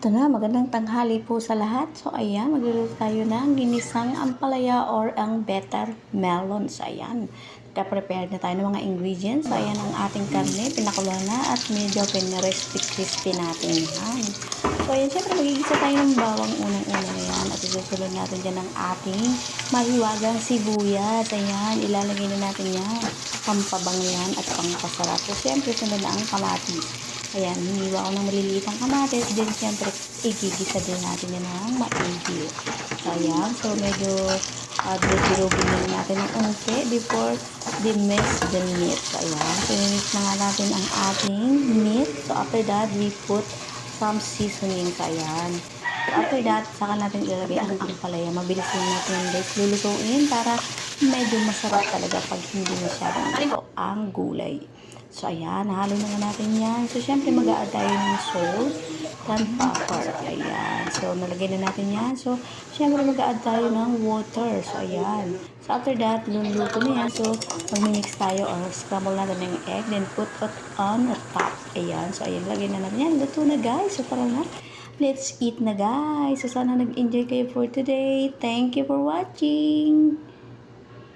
Eto na, magandang tanghali po sa lahat. So, ayan, magluluto tayo ng ginisang ampalaya or ang better melon. So, ayan, prepare na tayo ng mga ingredients. So, ayan ang ating karne, pinakulo na at medyo pincrispy natin yan. So, ayan, syempre magigisa tayo ng bawang unang-una na yan at isusunod natin dyan ang ating mahiwagang sibuyas. Ayan, ilalagay na natin yan, pampabang yan at pampasarap. So, syempre, sunod na ang kamatis. Ayan, hiniwa ko ng maliliit ang kamatis. Then, siyempre, igigisa din natin yan ng maigi. So, ayan. So, medyo durugin na natin ng unti before we mix the meat. So, ayan. So, mix na nga natin ang ating meat. So, after that, we put some seasoning. So, ayan. So, after that, saka natin ilalagay ang ampalaya. Mabilis lang natin yung guys lulutuin para medyo masarap talaga pag hindi masyadong ang gulay. So, ayan, nahalo na nga natin yan. So, syempre, mag-a-add tayo ng salt and pepper. Ayan. So, nalagay na natin yan. So, syempre, mag-a-add tayo ng water. So, ayan. So, after that, luluto na yan. So, mag-mix tayo or scramble natin ng egg. Then, put it on the top. Ayan. So, ayan, lagay na natin yan. Luto na, guys. So, tara na. Let's eat na, guys. So, sana nag-enjoy kayo for today. Thank you for watching.